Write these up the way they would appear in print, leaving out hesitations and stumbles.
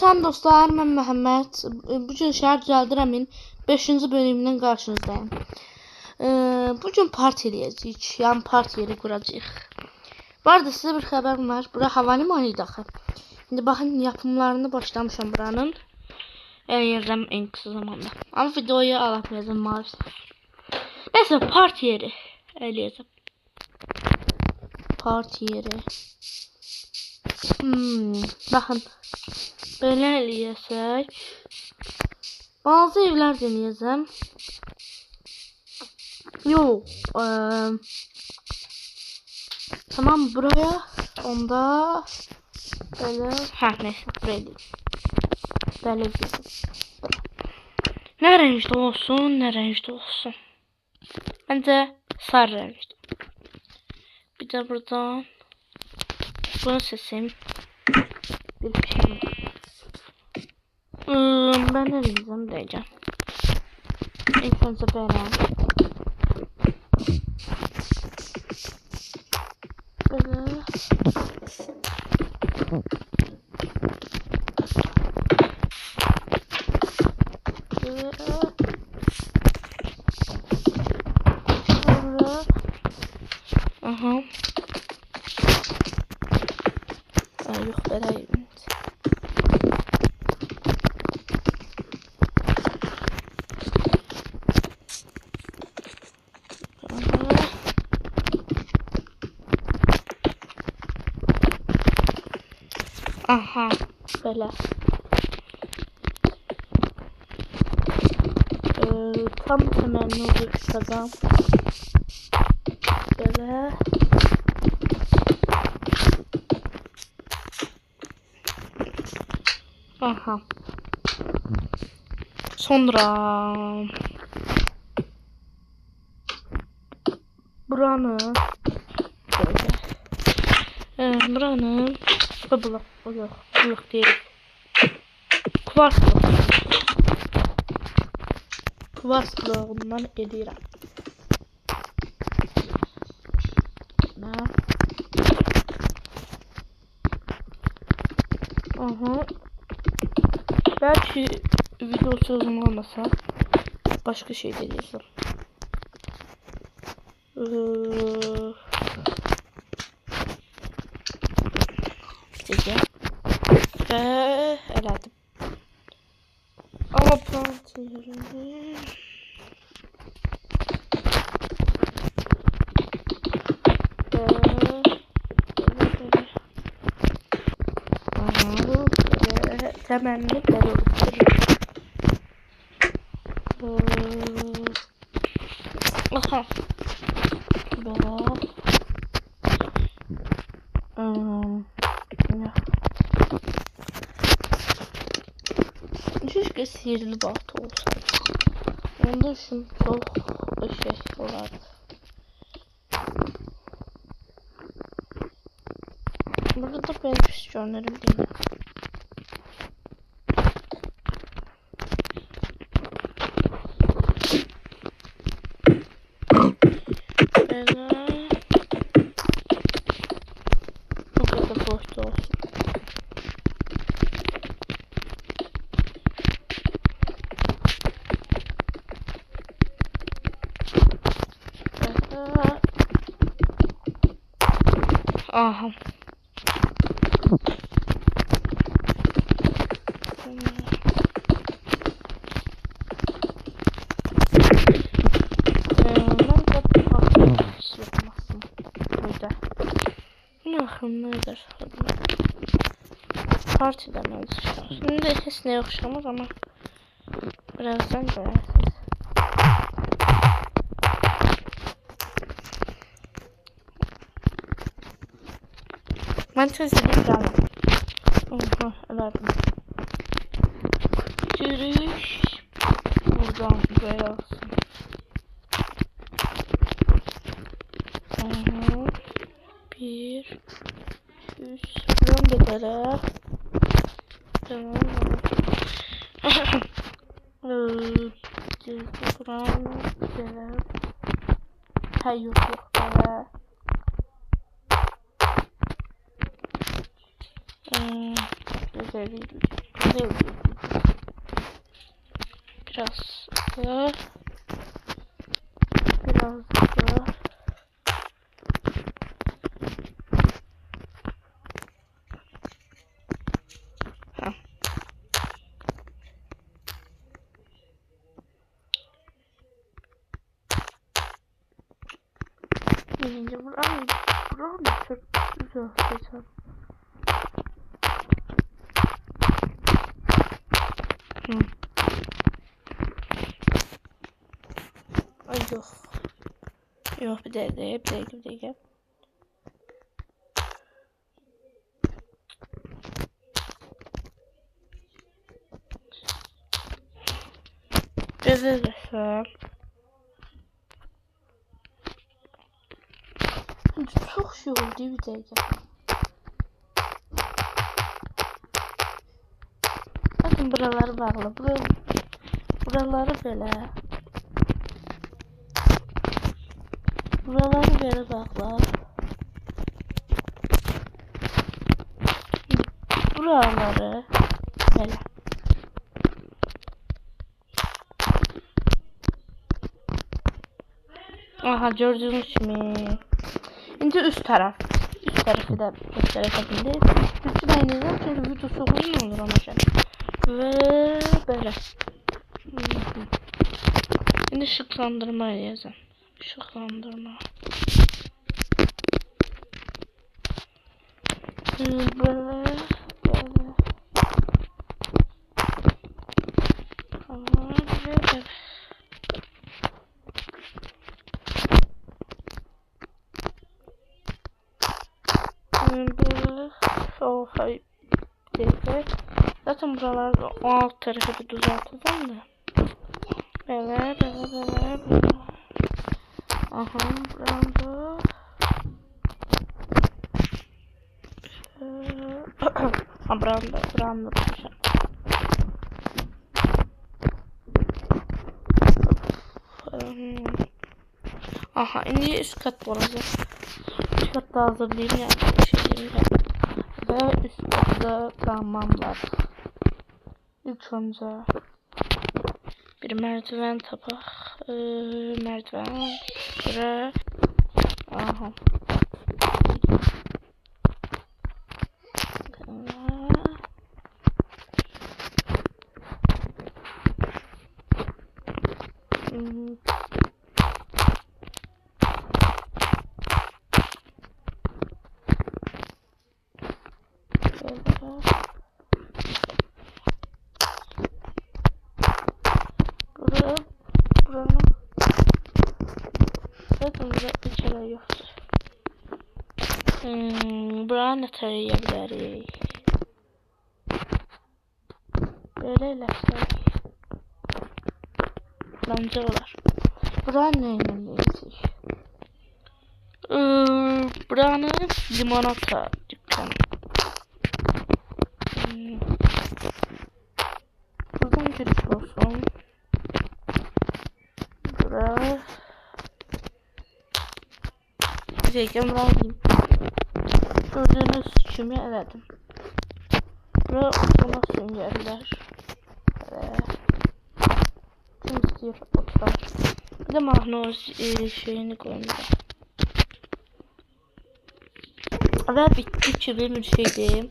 Salam dostlar, mən Məhəmməd. Bugün Şəhər Düzəldirəmin 5-ci bölümündən qarşınızdayım. Bugün parti eləyəcəyik, yəni parti yeri quracağıq. Bu arada sizə bir xəbərim var. Bura havalimanı idi axı. İndi baxın, yapımlarını başlamışam buranın. Eləyəcəm en kısa zamanda. Amma videoyu alamayacağım maalesef. Neyse, parti yeri eləyəcəm. Parti yeri. Baxın. Belə eləyəsək. Bazı evlər denəyəcəm. Yox. Tamam, buraya. Onda belə. Neyse, buraya eləyəcəm. Belə eləyəcəm. Nə rəngdə olsun, nə rəngdə olsun. Məncə sarı rəngdə. Bir də buradan bunu seçeyim. Bir şey. Ben ne diyeceğim diyeceğim. İlk önce böyle. Böyle. Aha. Yok böyle. Aha, böyle. Tam temelli olacak adam. Böyle. Aha. Sonra buranı böyle. Buranı blok değil. Kuvars bloğundan eləyirəm. Aha. Belki video çözümü olmasa başka şey deneyeceğim. Diyeceğim. Ve elədim. Ama parti yerine temenni böyle oluşturuyor. Aha. Böyle. Keşke sihirli balta olsaydı. Onda için çok şey olardı. Burada da benim pistonlarım değil. Bu kadar boşta olsun. Aha. Nedir? Partiden olacak. Şimdi hiç ne okşamaz ama birazdan göreceğiz. Ben çözülüm geldim. Oha, elədim. Giriş. Buradan böyle olsun. Aha. Bir. Üstünden bedele. Tamam. Buradan bedele. Hayır yok böyle. değil. Biraz da. Biraz da. Birinci buram çok güzel seçer. Ay yok. Yok bir dakika. Bezirgesem. Çok şey oldu bir dakika. Bakın buraları bağlı. Buraları böyle. Buraları böyle bağlı. Buraları böyle. Aha gördüğünüz gibi. Şimdi üst taraf. Üst tarafı da gösterebilirim. Üstü de ineceğim çünkü video çok uzun olur ama şey. Ve böyle. Şimdi ışıklandırma yazın. Işıklandırma. Böyle. Oh hayır. Zaten buralarda o alt tarafı bir düzelteceğim de. Böyle. Aha burada. Ha branda. Aha şimdi üst kat olacak. Üst katta hazırlayayım yani. Ve üst katta kalmamlar. İlk önce bir merdiven tapak. Merdiven. Şuraya. Aha. Buranın zaten burada içeri yoktur. Buranı tarayabiliriz. Böyle eləsək. Bence olar. Buranı neyle eləyəcək? Buranı limonata dükkanı. Buradan giriş olsun. Buraya. Diyeceğim buradayım. Gördüğünüz kimi elədim. Buraya oturma süngerler. Kim istiyor oturar. Bir de mahnoz şeyini koyayım. Ve bitti gibi bir şeydi.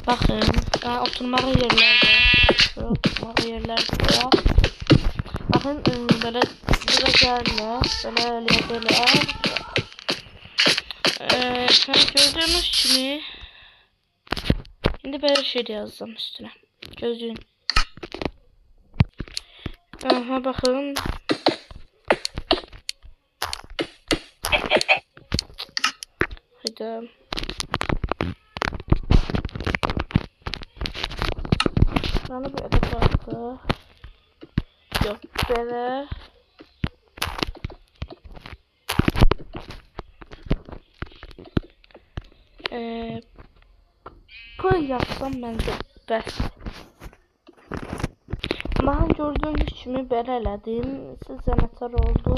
Bakın oturmalı yerlerde. Oturmalı yerlerde. Bakın böyle böyle. Gördüğünüz gibi. Şimdi böyle şey yazdım üstüne. Gözlüğün. Aha bakın. Haydi. Bana böyle baktı. Yok böyle. Koy yapsam bence bəs. Ben gördüğünüz kimi belə elədim. Sizə nətər oldu?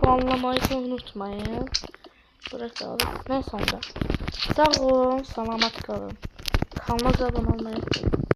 Puanlamayı da unutmayın. Bırakalım. Neyse onda. Sağ olun, salamat qalın. Kanala abunə olmayı unutmayın.